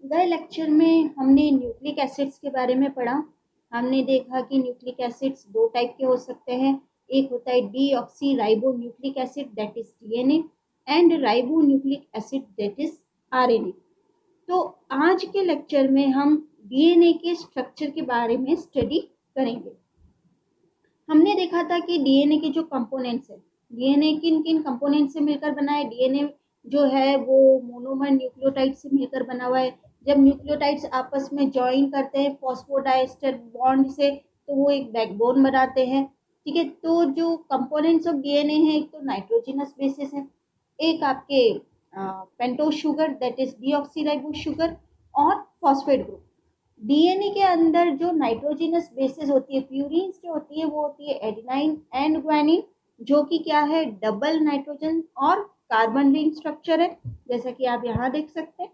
गए लेक्चर में हमने न्यूक्लिक एसिड्स के बारे में पढ़ा। हमने देखा कि न्यूक्लिक एसिड्स दो टाइप के हो सकते हैं। एक होता है deoxy ribo nucleic acid that is DNA and ribo nucleic acid that is RNA. तो आज के लेक्चर में हम डीएनए के स्ट्रक्चर के बारे में स्टडी करेंगे। हमने देखा था कि डीएनए के जो कंपोनेंट्स है, डीएनए किन किन कंपोनेंट से मिलकर बना है। डीएनए जो है वो मोनोमर न्यूक्लियोटाइड से मिलकर बना हुआ है। जब न्यूक्लियोटाइड्स आपस में ज्वाइन करते हैं फॉस्फोडाइस्टर बॉन्ड से तो वो एक बैकबोन बनाते हैं। ठीक है, तो जो कंपोनेंट्स ऑफ डीएनए है, एक तो नाइट्रोजनस बेसिस है, एक आपके pentose sugar that is deoxyribose sugar और फॉस्फेट ग्रुप। डीएनए के अंदर जो नाइट्रोजनस बेसिस होती है, प्यूरीन्स जो होती है, वो होती है एडेनाइन एंड ग्वानिन, जो कि क्या है, डबल नाइट्रोजन और कार्बन रिंग स्ट्रक्चर है, जैसा कि आप यहाँ देख सकते हैं।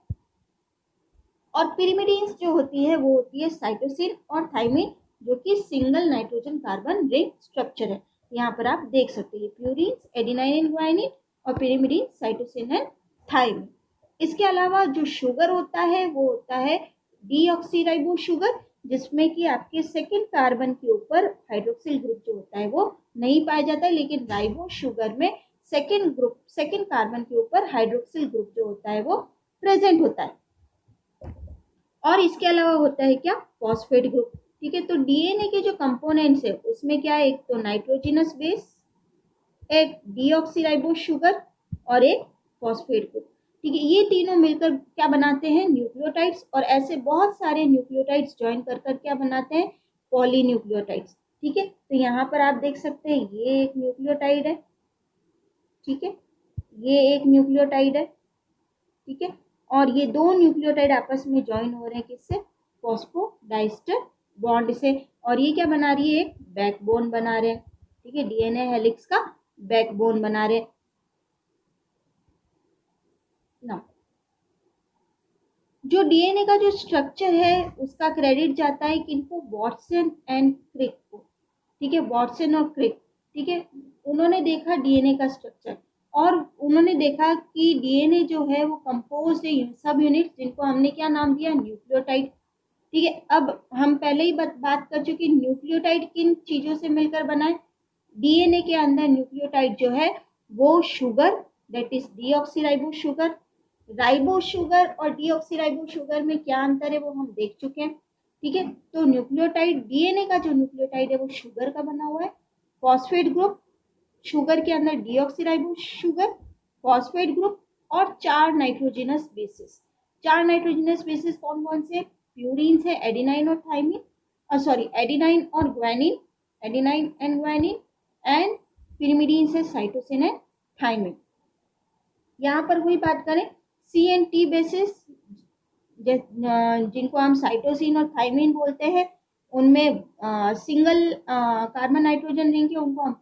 और पिरिमिडीन्स जो होती है वो होती है साइटोसिन और थाइमिन, जो कि single nitrogen carbon ring structure है। यहाँ पर आप देख सकते हैं प्यूरीन्स एडेनाइन एंड ग्वानिन और पिरिमिडीन साइटोसिन एंड थाइमिन। इसके अलावा जो शुगर होता है वो होता है डीऑक्सीराइबो शुगर, जिसमें कि आपके सेकेंड कार्बन के ऊपर हाइड्रोक्सिल ग्रुप जो होता है वो नहीं पाया जाता है, लेकिन राइबो शुगर में सेकेंड कार्बन के ऊपर हाइड्रोक्सिल ग्रुप जो होता है वो प्रेजेंट होता है। और इसके अलावा होता है क्या, फॉस्फेट ग्रुप। ठीक है, तो डीएनए के जो कंपोनेंट्स है उसमें क्या है, एक तो नाइट्रोजनस बेस, एक डीऑक्सीराइबोज शुगर और एक फॉस्फेट ग्रुप। ठीक है, ये तीनों मिलकर क्या बनाते हैं, न्यूक्लियोटाइड्स। और ऐसे बहुत सारे न्यूक्लियोटाइड्स ज्वाइन कर कर क्या बनाते हैं, पॉलीन्यूक्लियोटाइड्स। ठीक है, तो यहाँ पर आप देख सकते हैं ये एक न्यूक्लियोटाइड है। ठीक है, ये एक न्यूक्लियोटाइड है। ठीक है, और ये दो न्यूक्लियोटाइड आपस में ज्वाइन हो रहे हैं किससे, फॉस्फोडाइस्टर बॉन्ड से। और ये क्या बना रही है, एक बैकबोन बना रहे हैं। ठीक है, डीएनए हेलिक्स का बैकबोन बना रहे हैं ना। जो डीएनए का जो स्ट्रक्चर है उसका क्रेडिट जाता है किनको, वॉटसन एंड क्रिक को। ठीक है, वॉटसन और क्रिक। ठीक है, उन्होंने देखा डीएनए का स्ट्रक्चर और उन्होंने देखा कि डीएनए जो है वो कंपोज्ड है सब यूनिट, जिनको हमने क्या नाम दिया, न्यूक्लियोटाइड। ठीक है, अब हम पहले ही बात कर चुके, न्यूक्लियोटाइड किन चीजों से मिलकर बना है। डीएनए के अंदर न्यूक्लियोटाइड जो है वो sugar that is deoxyribo sugar, ribo sugar और डीऑक्सीराइबो शुगर में क्या अंतर है वो हम देख चुके हैं। ठीक है, तो न्यूक्लियोटाइड, डीएनए का जो न्यूक्लियोटाइड है वो शुगर का बना हुआ है। फॉस्फेट ग्रुप, शुगर के अंदर डीऑक्सीराइबो शुगर, फॉस्फेट ग्रुप और चार नाइट्रोजनस बेसिस। चार नाइट्रोजनस बेसिस कौन कौन से, प्यूरीन्स है एडेनाइन और थाइमिन, सॉरी एडेनाइन और guanine, adenine and guanine, and पिरिमिडीन्स है साइटोसिन एंड थाइमिन। यहाँ पर कोई बात करें, सी एंड टी बेसिस जिनको हम साइटोसिन और थाइमिन बोलते हैं, उनमें सिंगल कार्बन नाइट्रोजन रिंग है, उनको हम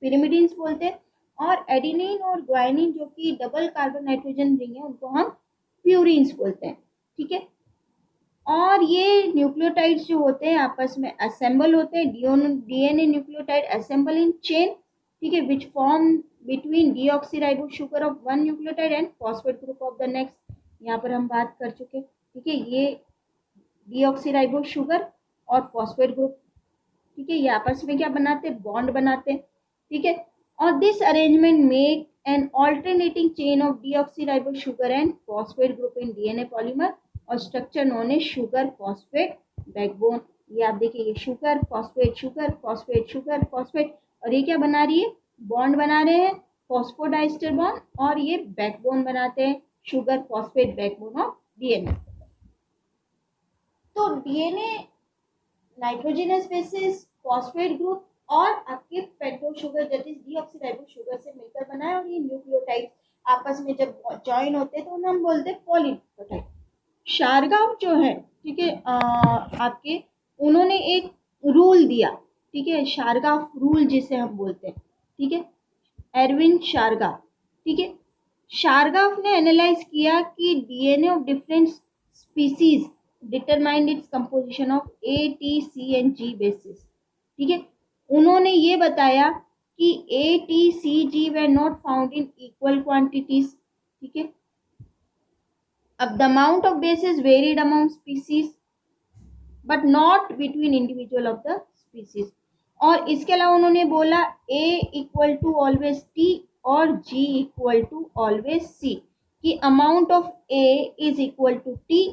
पिरिमिडीन्स बोलते हैं। और एडेनिन और ग्वानिन जो कि डबल कार्बन नाइट्रोजन रिंग है, उनको हम प्यूरिन्स बोलते हैं। ठीक है, और ये न्यूक्लियोटाइड्स जो होते हैं आपस में असेंबल होते हैं, DNA nucleotide assemble in chain. ठीक है, which form between deoxyribo sugar of one nucleotide and phosphate group of the next. यहाँ पर हम बात कर चुके। ठीक है, ये डीऑक्सीराइबो शुगर और फॉस्फेट ग्रुप, ठीक है, ये आपस में क्या बनाते हैं, बॉन्ड बनाते हैं। ठीक है, और this arrangement make an alternating chain of deoxyribo sugar and phosphate group in DNA polymer और structure known as sugar phosphate backbone. ये आप देखिए, ये sugar phosphate sugar phosphate sugar phosphate, और ये क्या बना रही है, बॉन्ड बना रहे हैं, फॉस्फोडाइस्टर बॉन्ड, और ये बैकबोन बनाते हैं, sugar phosphate backbone of DNA. तो DNA nitrogenous bases, phosphate group और आपके pentose sugar that is deoxyribo sugar से मिलकर बना है। और ये न्यूक्लियोटाइड आपस में जब ज्वाइन होते हैं तो उन्हें हम बोलते हैं पॉलीन्यूक्लियोटाइड। शारगाव जो है, ठीक है, आपके उन्होंने एक रूल दिया। ठीक है, शारगाव रूल जिसे हम बोलते हैं। ठीक है, एरविन शारगाव। ठीक है, शारगाव ने एनालाइज किया कि DNA of different species determined its composition of A T C and G bases. ठीक है, उन्होंने ये बताया कि A T C G were not found in equal quantities. ठीक है, अब the amount of base is varied among species but not between individual of the species. और इसके अलावा उन्होंने बोला A equal to always T और G equal to always C, कि amount of A is equal to T,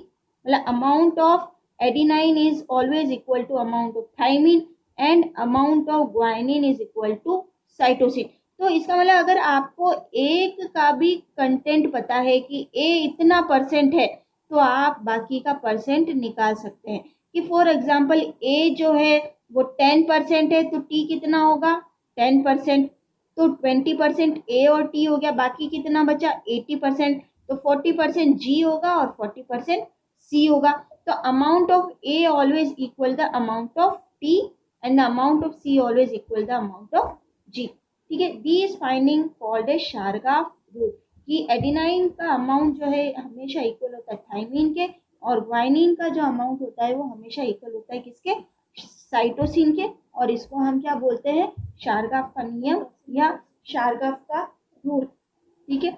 मतलब amount of adenine is always equal to amount of thymine and amount of guanine is equal to cytosine. तो इसका मतलब अगर आपको एक का भी कंटेंट पता है कि A इतना परसेंट है तो आप बाकी का परसेंट निकाल सकते हैं। कि फॉर एग्जाम्पल A जो है वो 10% है तो T कितना होगा 10%, तो 20% A और T हो गया, बाकी कितना बचा 80%, तो 40% G होगा और 40% C होगा। तो amount of A always equal the amount of T and the amount of C always equal the amount of G। ठीक है, this finding called a Chargaff rule, कि एडिनाइन का अमाउंट जो है हमेशा इक्वल होता है थाइमिन के, और ग्वाइनिन का जो अमाउंट होता है वो हमेशा इक्वल होता है किसके, साइटोसिन के। और इसको हम क्या बोलते हैं, शारगाफ का नियम या शारगाफ का रूल। ठीक है,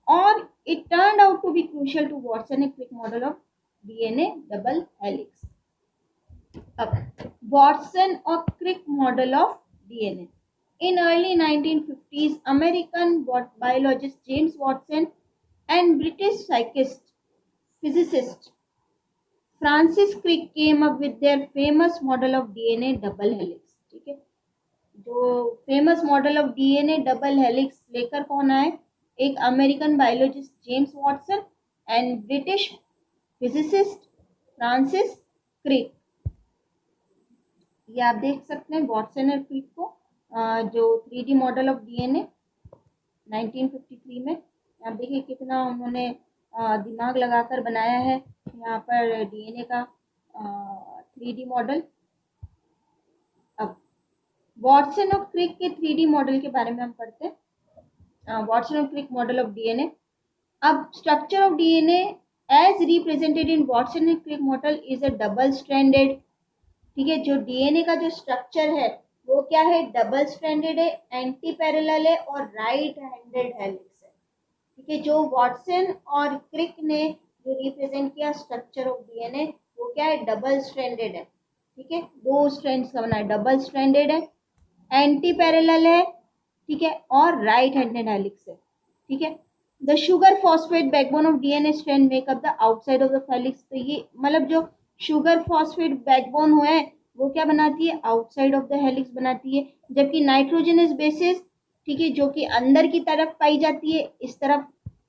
और it turn out to be crucial to Watson a Crick model of DNA double helix. अब वाटसन और Crick model of DNA. In early 1950s, American biologist James Watson and British physicist Francis Crick came up with their famous model of DNA double helix। ठीक है, जो famous model of DNA double helix लेकर कौन आए, एक American biologist James Watson and British physicist Francis Crick. ये आप देख सकते हैं वॉटसन और क्रिक को, जो 3D मॉडल ऑफ डीएनए 1953 में। आप देखिए कितना उन्होंने दिमाग लगाकर बनाया है यहाँ पर डीएनए का 3D मॉडल। अब वॉटसन और क्रिक के 3D मॉडल के बारे में हम पढ़ते हैं। वॉटसन और क्रिक मॉडल ऑफ डीएनए। अब structure of DNA as represented in Watson and Crick model is a double stranded. ठीक है, जो डीएनए का जो स्ट्रक्चर है वो क्या है, डबल स्ट्रैंडेड है, एंटी पैरेलल है और राइट हैंडेड हेलिक्स है। ठीक है, जो वॉटसन और क्रिक ने जो रिप्रेजेंट किया स्ट्रक्चर ऑफ डीएनए वो क्या है, डबल स्ट्रैंडेड है। ठीक है, दो स्ट्रैंड्स का बना है, डबल स्ट्रैंडेड है, एंटी पैरेलल है, ठीक है, और राइट हैंडेड हेलिक्स है। ठीक है, the sugar phosphate backbone of DNA strand make up the outside of the helix. तो ये मतलब जो शुगर फॉस्फेट बैकबोन हुआ है वो क्या बनाती है, आउटसाइड ऑफ द हेलिक्स बनाती है, जबकि नाइट्रोजनस बेसिस, ठीक है, जो कि अंदर की तरफ पाई जाती है, इस तरफ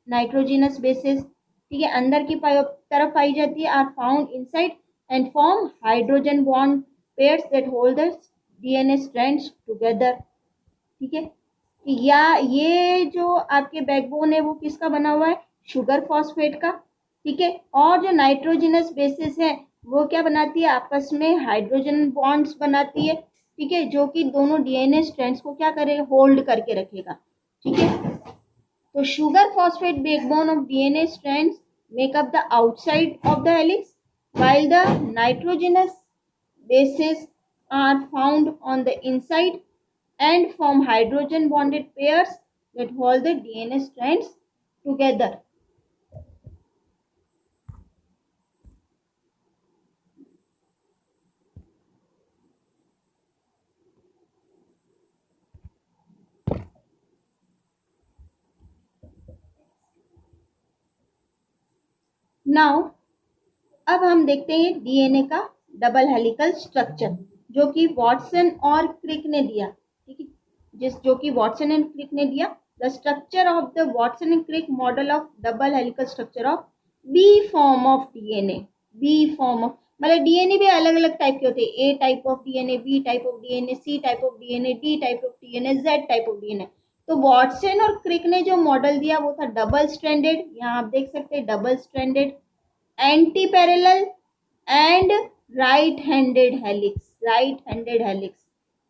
नाइट्रोजनस बेसिस, ठीक है, अंदर की तरफ पाई जाती है, are found inside and form hydrogen bond pairs that hold the DNA strands together. ठीक है, या ये जो आपके बैकबोन है वो किसका बना हुआ है, शुगर फॉस्फेट का। ठीक है, और जो नाइट्रोजनस बेसिस है वो क्या बनाती है, आपस में हाइड्रोजन बॉन्ड्स बनाती है। ठीक है, जो कि दोनों डीएनए स्ट्रैंड्स को क्या करेगा, होल्ड करके रखेगा। ठीक है, तो sugar phosphate backbone of DNA strands make up the outside of the helix while the nitrogenous bases are found on the inside and form hydrogen bonded pairs that hold the DNA strands together. Now अब हम देखते हैं DNA का double helical structure जो कि Watson और Crick ने दिया। ठीक है, जो कि वॉटसन एंड क्रिक ने दिया। The structure of the Watson and Crick model of double helical structure of B form of DNA. B form of मतलब डीएनए भी अलग अलग टाइप के होते हैं, A type of DNA, B type of DNA, C type of DNA, D type of DNA, Z type of DNA. तो Watson और Crick ने जो मॉडल दिया वो था डबल स्ट्रैंडेड, यहाँ आप देख सकते हैं double stranded, anti parallel and right handed helix. Right handed helix,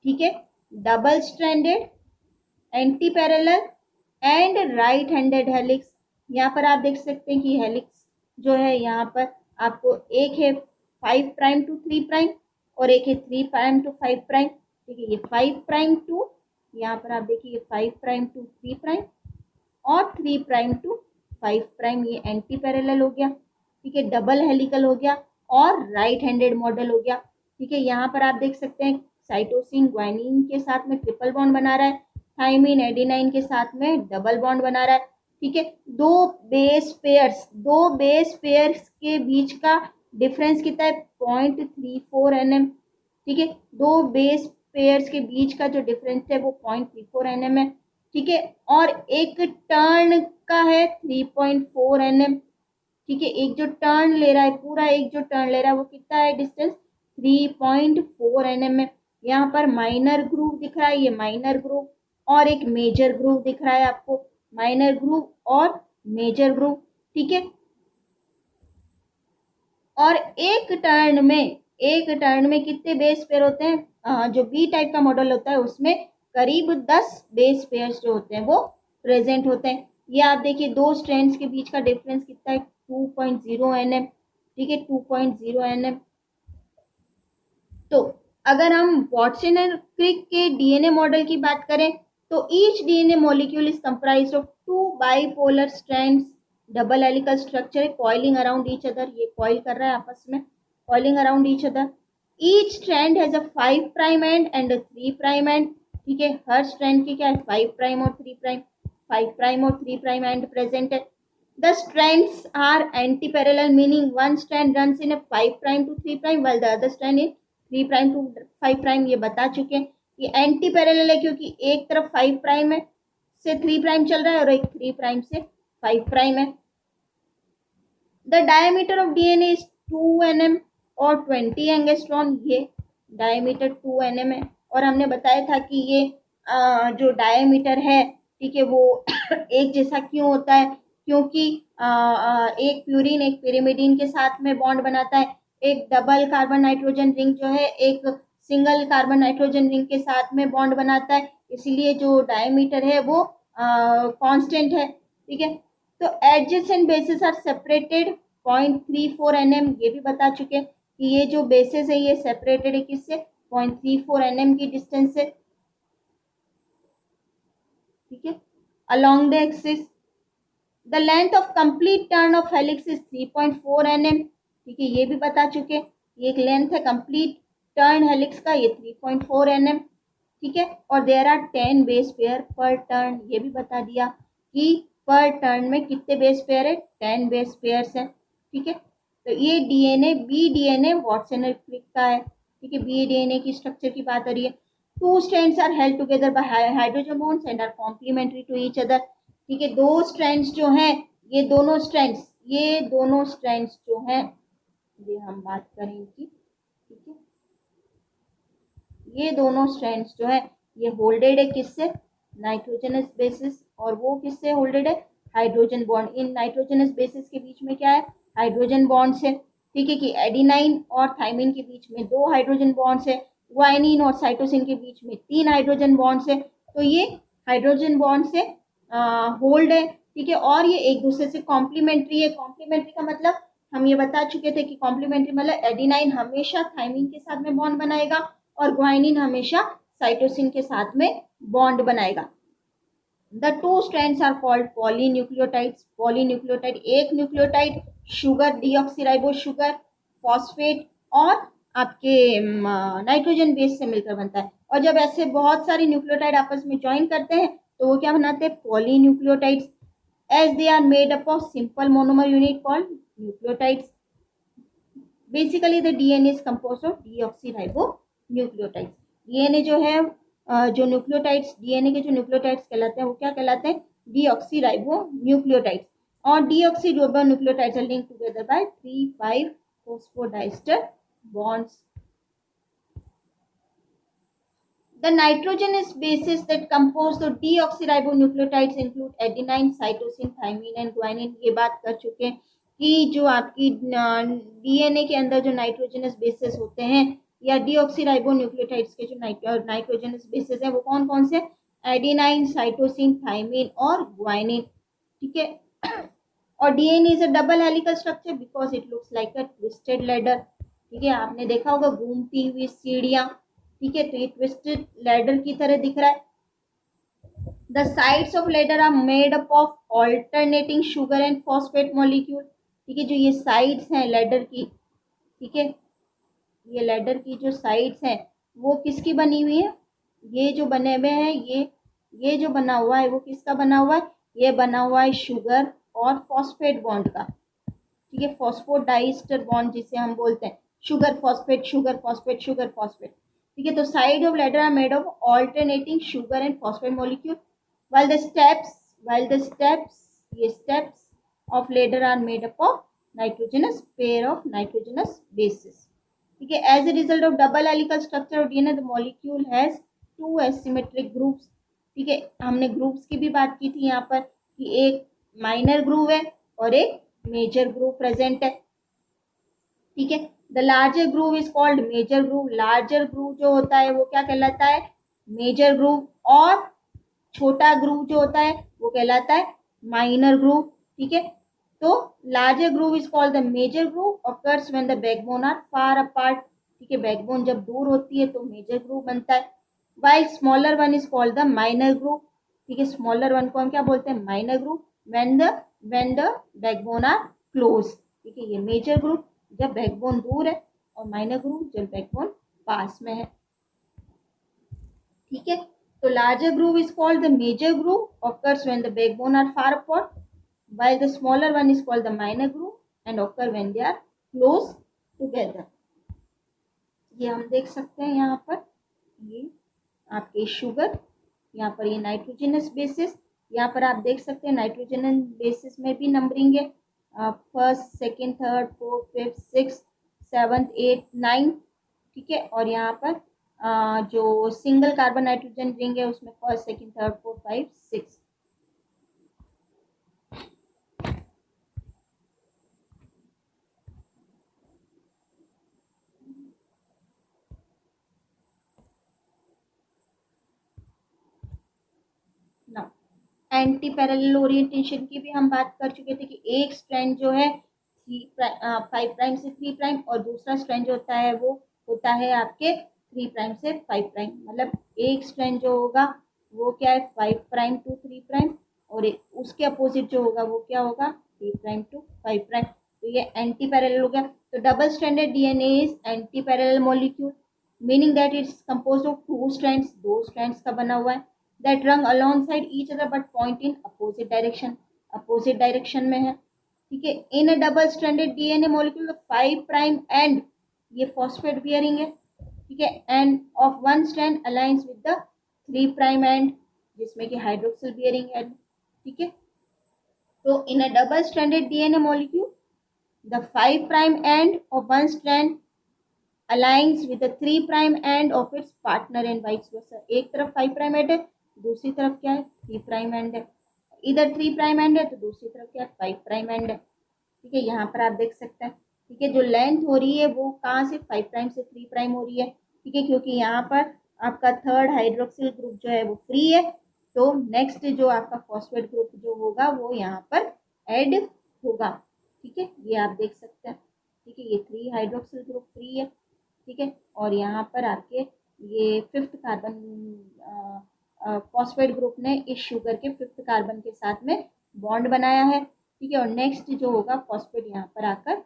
ठीक है, double stranded, anti parallel and right handed helix. यहाँ पर आप देख सकते हैं कि हेलिक्स जो है यहाँ पर आपको एक है 5 प्राइम टू 3 प्राइम और एक है 3 प्राइम टू 5 प्राइम। ठीक है, ये 5 प्राइम टू, यहाँ पर आप देखिए 5 प्राइम टू 3 प्राइम और 3 प्राइम टू 5' ये एंटी पैरेलल हो गया, ठीक है, डबल हेलिकल हो गया और राइट हैंडेड मॉडल हो गया, ठीक है। यहाँ पर आप देख सकते हैं साइटोसिन ग्वानिन के साथ में ट्रिपल बॉन्ड बना रहा है, थाइमिन एडेनाइन के साथ में डबल बॉन्ड बना रहा है, ठीक है। दो बेस पेयर्स के बीच का डिफरेंस कितना है, 0.34 nm, ठीक है। दो बेस पेयर्स के बीच का जो डिफरेंस है वो 0.34 nm है, ठीक है। और एक टर्न का है 3.4 nm, ठीक है। एक जो टर्न ले रहा है, पूरा एक जो टर्न ले रहा है वो कितना है डिस्टेंस, 3.4 nm है। यहाँ पर माइनर ग्रूव दिख रहा है, ये माइनर ग्रूव, और एक मेजर ग्रूव दिख रहा है आपको, माइनर ग्रूव और मेजर ग्रूव, ठीक है। और एक टर्न में कितने बेस पेयर होते हैं, जो बी टाइप का मॉडल होता है उसमें करीब 10 बेस पेयर्स जो होते हैं वो प्रेजेंट होते हैं। ये आप देखिए दो स्ट्रैंड्स के बीच का डिफरेंस कितना है, 2.0 nm, ठीक है, 2.0 nm। तो अगर हम वाटसन एंड क्रिक के डीएनए मॉडल की बात करें तो each DNA molecule is comprised of 2 bipolar strands, double helical structure है, कॉइलिंग अराउंड ईच अदर, ये कॉइल कर रहा है आपस में, coiling around each other. Each strand has a 5' and and 3' and, ठीक है। हर स्ट्रैंड की क्या है, 5' और 3', 5' और 3' एंड प्रेजेंट है। The strands are anti-parallel, meaning one strand runs in a 5' to 3' while the other strand in 3' to 5'। ये बता चुके हैं ये एंटी पैरेलल है क्योंकि एक तरफ 5' है से 3' चल रहा है और एक 3' से 5' है। The diameter of DNA is 2 nm और 20 एंगस्ट्रॉन, ये डायमीटर 2 nm है। और हमने बताया था कि ये जो डायमीटर है, ठीक है, वो एक जैसा क्यों होता है, क्योंकि एक प्यूरिन एक पिरिमिडिन के साथ में बॉन्ड बनाता है, एक डबल कार्बन नाइट्रोजन रिंग जो है एक सिंगल कार्बन नाइट्रोजन रिंग के साथ में बॉन्ड बनाता है, इसलिए जो डायमीटर है वो कांस्टेंट है, ठीक है। तो adjacent bases are separated 0.34 nm, ये भी बता चुके कि ये जो बेसिस है ये सेपरेटेड है किससे, 0.34 nm की डिस्टेंस से, ठीक है। Along the axis the length of complete turn off helix is 3.4 nm, ठीक है, ये भी बता चुके, ये एक लेंथ है कंप्लीट टर्न हेलिक्स का, ये 3.4 nm, ठीक है। और देयर आर 10 बेस पेयर पर टर्न, ये भी बता दिया कि पर टर्न में कितने बेस पेयर है, 10 बेस पेयर्स हैं, ठीक है। तो ये DNA B DNA Watson and Crick का है, ठीक है, बी डीएनए की स्ट्रक्चर की बात हो रही है। Two strands are held together by hydrogen bonds and are complementary to each other, ठीक है। दो स्ट्रैंड्स जो हैं, ये दोनों स्ट्रैंड्स जो हैं, ये हम बात करें इनकी, ठीक है, ये दोनों स्ट्रैंड्स जो है ये होल्डेड है किससे, नाइट्रोजनस बेसिस, और वो किससे होल्डेड है, हाइड्रोजन बॉन्ड। इन नाइट्रोजनस बेसिस के बीच में क्या है, हाइड्रोजन बॉन्ड्स है, ठीक है, कि एडिनाइन और थाइमिन के बीच में 2 हाइड्रोजन बॉन्ड्स है, ग्वानिन और साइटोसिन के बीच में 3 हाइड्रोजन बॉन्ड्स है। तो ये हाइड्रोजन बॉन्ड से होल्ड है, ठीक है। और ये एक दूसरे से कॉम्प्लीमेंट्री है। कॉम्प्लीमेंट्री का मतलब हम ये बता चुके थे कि कॉम्प्लीमेंट्री मतलब एडिनाइन हमेशा थाइमिन के साथ में बॉन्ड बनाएगा और ग्वानिन हमेशा साइटोसिन के साथ में बॉन्ड बनाएगा। The two strands are called polynucleotides, polynucleotide एक nucleotide sugar deoxyribose sugar phosphate और आपके नाइट्रोजन बेस से मिलकर बनता है। और जब ऐसे बहुत सारे न्यूक्लियोटाइड आपस में ज्वाइन करते हैं तो वो क्या बनाते हैं, polynucleotides, as they are made up of simple monomer unit called nucleotides. Basically the DNA is composed of deoxyribonucleotides. DNA जो है जो न्यूक्लियोटाइड्स, डीएनए के जो न्यूक्लियोटाइड्स कहलाते हैं वो क्या कहलाते हैं, डीऑक्सीराइबोन्यूक्लियोटाइड्स। और deoxyribonucleotides are linked together by 3,5 phosphodiester bonds. The nitrogenous bases that compose the deoxyribonucleotides include adenine, cytosine, thymine and guanine. ये बात कर चुके हैं कि जो आपकी डीएनए के अंदर जो नाइट्रोजनस बेसेस होते हैं या डीऑक्सीराइबोन्यूक्लियोटाइड्स के जो नाइट्रोजनस बेसेस हैं वो कौन कौन से, एडेनाइन, साइटोसिन, थाइमिन और ग्वानिन, ठीक है। और DNA is a double helical structure because it looks like a twisted ladder, ठीक है, आपने देखा होगा घूमती हुई सीढ़ियां, ठीक है, तो ये ट्विस्टेड लैडर की तरह दिख रहा है। The sides of ladder are made up of alternating sugar and phosphate molecule. ठीक है, जो ये साइड्स हैं लेडर की, ठीक है, ये लेडर की जो साइड्स हैं वो किसकी बनी हुई है, ये जो बने हुए हैं, ये जो बना हुआ है वो किसका बना हुआ है, ये बना हुआ है शुगर और फॉस्फेट बॉन्ड का। ठीक है, फॉस्फोडाइस्टर बॉन्ड जिसे हम बोलते हैं, sugar phosphate, sugar phosphate, sugar phosphate. ठीक है, तो side of ladder are made of alternating sugar and phosphate molecule while the steps ये steps of ladder are made up of nitrogenous pair of nitrogenous bases। ठीक है, as a result of double helical structure of DNA the molecule has two asymmetric groups। ठीक है, हमने groups की भी बात की थी यहाँ पर कि एक माइनर ग्रुप है और एक मेजर ग्रुप प्रेजेंट है। ठीक है, the larger group is called major group. Larger group जो होता है वो क्या कहलाता है, मेजर ग्रुप, और छोटा ग्रुप जो होता है वो कहलाता है माइनर ग्रुप। ठीक है, तो larger group is called the major group occurs when the backbone are far apart. ठीक है, बैकबोन जब दूर होती है तो मेजर ग्रुप बनता है, while smaller one is called the minor group. ठीक है, स्मॉलर वन को हम क्या बोलते हैं, minor group, when the backbone are close. ठीक है, ये मेजर ग्रुप जब बैकबोन दूर है और माइनर ग्रुप जब बैकबोन पास में है। ठीक है, तो larger groove is called the major groove occurs when the backbone are far apart, while the smaller one is called the minor groove and occur when they are close together। ये हम देख सकते हैं यहाँ पर, ये आपके शुगर, यहाँ पर ये नाइट्रोजनस बेसिस, यहाँ पर आप देख सकते हैं नाइट्रोजनस बेसिस में भी नंबरिंग है, first second third fourth fifth six seventh eight nine. ठीक है, और यहाँ पर जो सिंगल कार्बन नाइट्रोजन रिंग है उसमें first second third fourth five six. Anti parallel orientation की भी हम बात कर चुके थे कि एक स्ट्रैंड जो है 5 प्राइम से 3 प्राइम और दूसरा स्ट्रैंड जो होता है वो होता है आपके 3 प्राइम से 5 प्राइम। मतलब एक स्ट्रैंड जो होगा वो क्या है 5 प्राइम टू 3 प्राइम, और उसके अपोजिट जो होगा वो क्या होगा 3 प्राइम टू 5 प्राइम। तो ये एंटी पैरेलल हो गया। तो double stranded DNA is anti parallel molecule, meaning that it's composed of 2 strands, 2 strands का बना हुआ है, that run alongside each other but point in opposite direction, opposite direction में है। ठीक है, in a double stranded DNA molecule the 5 prime end ये phosphate bearing है। ठीक है, and of one strand aligns with the 3 prime end जिसमें कि hydroxyl bearing है। ठीक है, तो in a double stranded DNA molecule the 5 prime end of one strand aligns with the 3 prime end of its partner and vice versa। एक तरफ 5 prime end है, दूसरी तरफ क्या है 3 प्राइम एंड है, इधर 3 प्राइम एंड है तो दूसरी तरफ क्या है 5 प्राइम एंड है। ठीक है, यहाँ पर आप देख सकते हैं। ठीक है, जो लेंथ हो रही है वो कहाँ से 5 प्राइम से 3 प्राइम हो रही है। ठीक है, क्योंकि यहाँ पर आपका थर्ड हाइड्रोक्सिल ग्रुप जो है वो फ्री है, तो नेक्स्ट जो आपका फॉस्फेट ग्रुप जो होगा वो यहाँ पर ऐड होगा। ठीक है, ये आप देख सकते हैं। ठीक है, ये 3 हाइड्रोक्सिल ग्रुप फ्री है। ठीक है, और यहाँ पर आपके ये 5th कार्बन फॉस्फेट ग्रुप ने इस शुगर के 5th कार्बन के साथ में बॉन्ड बनाया है। ठीक है, और नेक्स्ट जो होगा फॉस्फेट यहाँ पर आकर,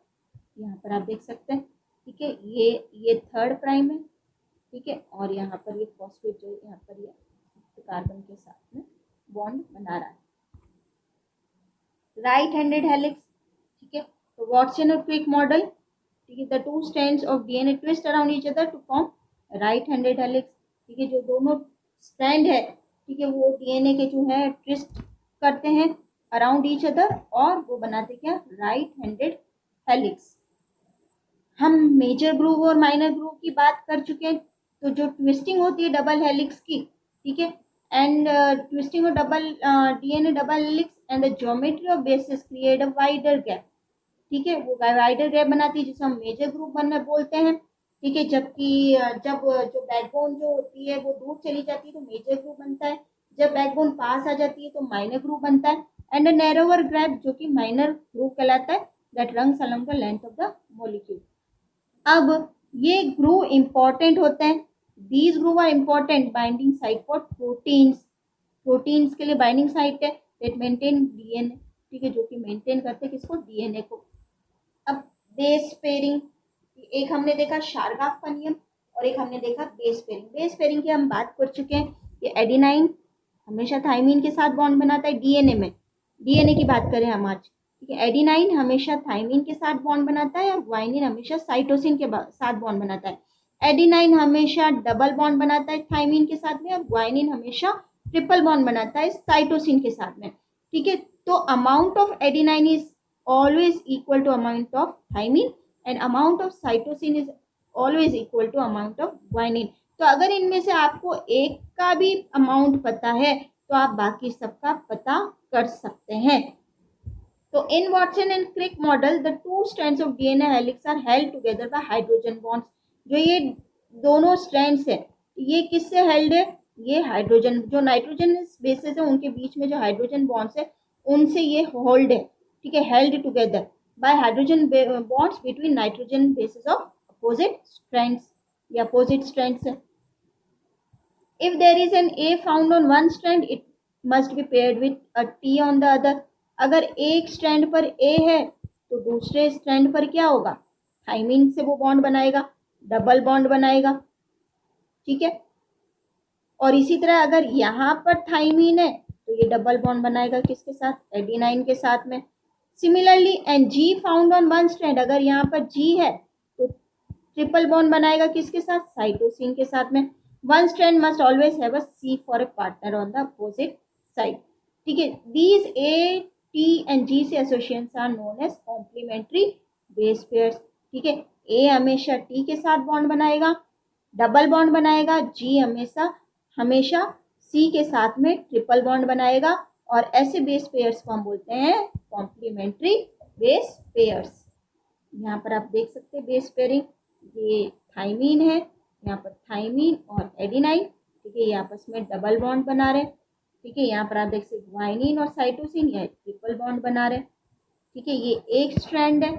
यहाँ पर आप देख सकते हैं। ठीक है, ये 3rd प्राइम है। ठीक है, और यहाँ पर ये फॉस्फेट जो यहाँ पर ये 5th कार्बन के साथ में बॉन्ड बना रहा है। Right handed helix. ठीक है, तो वॉटसन और क्विक मॉडल। ठीक है, the 2 strands of DNA twist around each other to form right handed helix. ठीक है, जो दोनों स्ट्रैंड है, ठीक है, वो डीएनए के जो है ट्विस्ट करते हैं अराउंड ईच अदर और वो बनाते क्या राइट हैंडेड हेलिक्स। हम मेजर ग्रुव और माइनर ग्रुव की बात कर चुके हैं। तो जो ट्विस्टिंग होती है डबल हेलिक्स की, ठीक है, and twisting of double DNA double helix and the geometry of basis create a wider gap. ठीक है, वो वाइडर गैप बनाती है जिसे हम मेजर ग्रुप बनना बोलते हैं। ठीक है, जबकि जब जो बैकबोन जो होती है वो दूर चली जाती है तो मेजर ग्रुप बनता है, जब बैकबोन पास आ जाती है तो माइनर ग्रुप बनता है, एंड अ नैरोवर गैप जो कि माइनर ग्रुप कहलाता है, that runs along the length of the molecule. अब ये ग्रुप इंपॉर्टेंट होते हैं, these group are important binding site for proteins. Proteins के लिए बाइंडिंग साइट है दैट मेंटेन डीएनए, ठीक है, जो कि मेंटेन करते हैं किसको, डीएनए को। अब बेस पेयरिंग, एक हमने देखा शारगाफ का नियम और एक हमने देखा बेस पेयरिंग। बेस पेयरिंग की हम बात कर चुके हैं कि एडिनाइन हमेशा थाइमीन के साथ बॉन्ड बनाता है डीएनए में, डीएनए की बात करें हम आज, ठीक है। एडिनाइन हमेशा थाइमीन के साथ बॉन्ड बनाता है और ग्वाइनिन हमेशा साइटोसिन के साथ बॉन्ड बनाता है। एडिनाइन हमेशा डबल बॉन्ड बनाता है थाइमीन के साथ में और ग्वाइनिन हमेशा ट्रिपल बॉन्ड बनाता है साइटोसिन के साथ में, ठीक है। तो amount of adenine is always equal to amount of thymine and amount of cytosine is always equal to amount of guanine. तो अगर इनमें से आपको एक का भी अमाउंट पता है तो आप बाकी सबका पता कर सकते हैं। तो in Watson and Crick model the two strands of DNA helix are held together by hydrogen bonds. जो ये दोनों स्ट्रैंड्स है ये किससे हेल्ड है, ये हाइड्रोजन, जो नाइट्रोजन बेसेस है उनके बीच में जो हाइड्रोजन बॉन्ड्स है उनसे ये होल्ड है, ठीक है, held together by hydrogen bonds between nitrogen bases of opposite strands या अपोजिट स्ट्रैंड्स है। If there is an A found on one strand, it must be paired with a T on the other. अगर एक strand पर A है तो दूसरे strand पर क्या होगा, थाइमीन से वो बॉन्ड बनाएगा, डबल बॉन्ड बनाएगा, ठीक है। और इसी तरह अगर यहाँ पर थाइमीन है तो ये डबल बॉन्ड बनाएगा किसके साथ, एडिनाइन के साथ में। Similarly and G found on one strand, अगर यहाँ पर G है तो ट्रिपल बॉन्ड बनाएगा किसके साथ, साइटोसिन के साथ में। One strand must always have a C for a partner on the opposite side, ठीक है। These A, T and G से associations are known as complementary base pairs, ठीक है। A हमेशा T के साथ बॉन्ड बनाएगा, डबल बॉन्ड बनाएगा, G हमेशा C के साथ में ट्रिपल बॉन्ड बनाएगा और ऐसे बेस पेयर्स को हम बोलते हैं कॉम्प्लीमेंट्री बेस पेयर्स। यहाँ पर आप देख सकते हैं बेस पेयरिंग, ये थाइमीन है, यहाँ पर थाइमीन और एडिनाइन, ठीक है, ये आपस में डबल बॉन्ड बना रहे, ठीक है। यहाँ पर आप देख सकते ग्वाइनिन और साइटोसिन ये ट्रिपल बॉन्ड बना रहे, ठीक है। ये एक स्ट्रैंड है,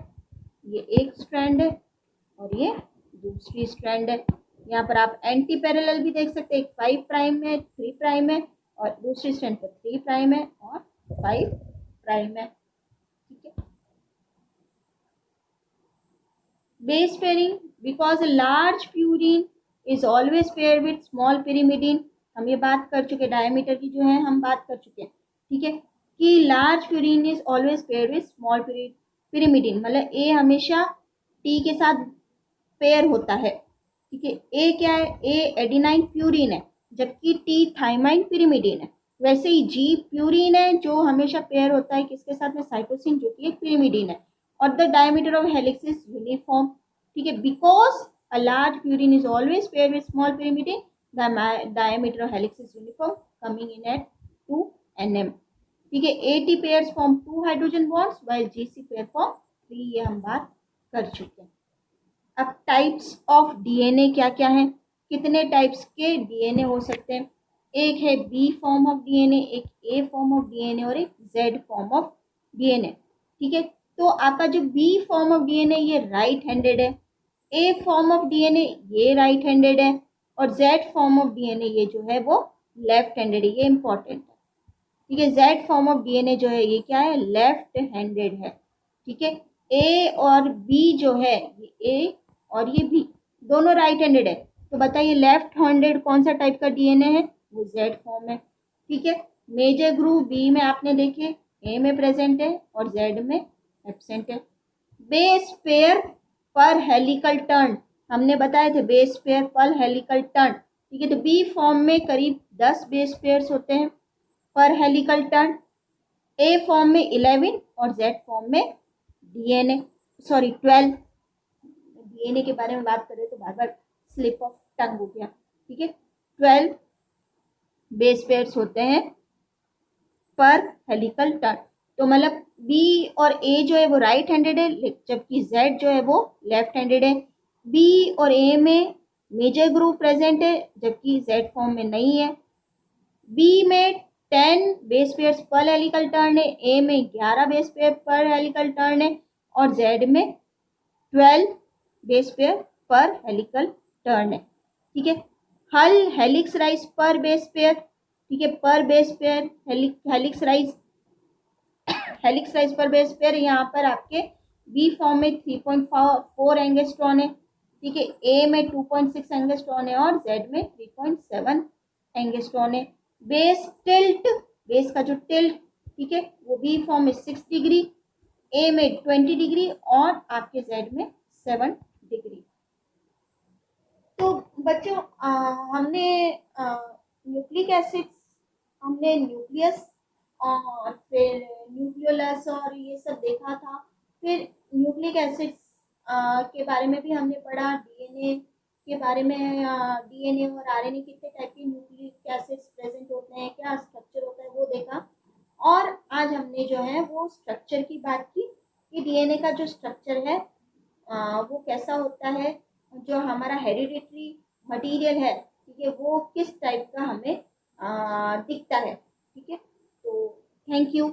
ये एक स्ट्रैंड है और ये दूसरी स्ट्रैंड है। यहाँ पर आप एंटी पैरेलल भी देख सकते हैं, एक 5 प्राइम है, 3 प्राइम है और दूसरी स्ट्रैंड पर 3 प्राइम है और 5 प्राइम है, ठीक है। Base pairing because large purine is always pair with small pyrimidine, हम ये बात कर चुके, डायमीटर की जो है हम बात कर चुके हैं, ठीक है, कि large purine is always pair with small pyrimidine, मतलब ए हमेशा टी के साथ पेयर होता है, ठीक है। ए क्या है, ए एडिनाइन प्यूरिन है जबकि टी थाइमाइन पिरिमिडिन है। वैसे ही जी प्यूरिन है जो हमेशा पेयर होता है किसके साथ में, साइटोसिन जो कि एक पिरिमिडिन है। और the diameter of helix is uniform, ठीक है, because a large purine is always paired with small pyrimidine, the diameter of helix is uniform coming in at 2 nm, ठीक है। AT pairs form 2 hydrogen bonds while GC pair form 3, ये हम बात कर चुके हैं। अब टाइप्स ऑफ डीएनए क्या क्या है, कितने टाइप्स के डीएनए हो सकते हैं, एक है बी फॉर्म ऑफ डीएनए, एक ए फॉर्म ऑफ डीएनए और एक जेड फॉर्म ऑफ डीएनए, ठीक है। तो आपका जो बी फॉर्म ऑफ डीएनए ये राइट हैंडेड है, ए फॉर्म ऑफ डीएनए ये राइट हैंडेड है और जेड फॉर्म ऑफ डीएनए ये जो है वो लेफ्ट हैंडेड है, ये इंपॉर्टेंट है, ठीक है। जेड फॉर्म ऑफ डीएनए जो है ये क्या है, लेफ्ट हैंडेड है, ठीक है। ए और बी जो है, ये ए और ये बी दोनों राइट हैंडेड है, तो बताइए लेफ्ट हैंडेड कौन सा टाइप का डीएनए है, वो जेड फॉर्म है, ठीक है। मेजर ग्रुप बी में आपने देखे ए में प्रेजेंट है और जेड में एब्सेंट है। बेस पेयर पर हेलिकल टर्न, हमने बताए थे बेस पेयर पर हेलिकल टर्न, ठीक है। तो बी फॉर्म में करीब 10 बेस पेयर्स होते हैं पर हेलिकल टर्न, ए फॉर्म में 11 और जेड फॉर्म में डीएनए 12, डीएनए के बारे में बात करें तो बार बार स्लिप ऑफ टंग हो गया, ठीक है। 12 बेस पेयर्स होते हैं पर हेलिकल टर्न, तो मतलब बी और ए जो है वो राइट हैंडेड है जबकि जेड जो है वो लेफ्ट हैंडेड है। बी और ए में मेजर ग्रुप प्रेजेंट है जबकि जेड फॉर्म में नहीं है। बी में 10 बेस पेयर्स पर हेलिकल टर्न है, ए में 11 बेस पेयर पर हेलिकल टर्न है और जेड में 12 बेस पेयर पर हेलिकल टर्न है, ठीक है। हल हेलिक्स राइज पर बेस पेयर, ठीक है। पर बेस पेयर हेलिक्स राइज पर बेस पेयर यहाँ पर आपके बी फॉर्म में 3.4 एंगस्ट्रॉन है, ठीक है। ए में 2.6 एंगस्ट्रॉन है और जेड में 3.7 एंगस्ट्रॉन है। बेस टिल्ट, बेस का जो टिल्ट, ठीक है, वो बी फॉर्म में 6 डिग्री, ए में 20 डिग्री और आपके जेड में 7 डिग्री। तो बच्चों हमने न्यूक्लिक एसिड्स, हमने न्यूक्लियस और फिर न्यूक्लियोलस और ये सब देखा था। फिर न्यूक्लिक एसिड्स के बारे में भी हमने पढ़ा, डीएनए के बारे में, डीएनए और आरएनए कितने टाइप के न्यूक्लिक एसिड्स प्रेजेंट होते हैं, क्या स्ट्रक्चर होता है वो देखा। और आज हमने जो है वो स्ट्रक्चर की बात की कि डीएनए का जो स्ट्रक्चर है वो कैसा होता है, जो हमारा हेरिडिटरी मटेरियल है, ठीक है, वो किस टाइप का हमें दिखता है, ठीक है। तो थैंक यू।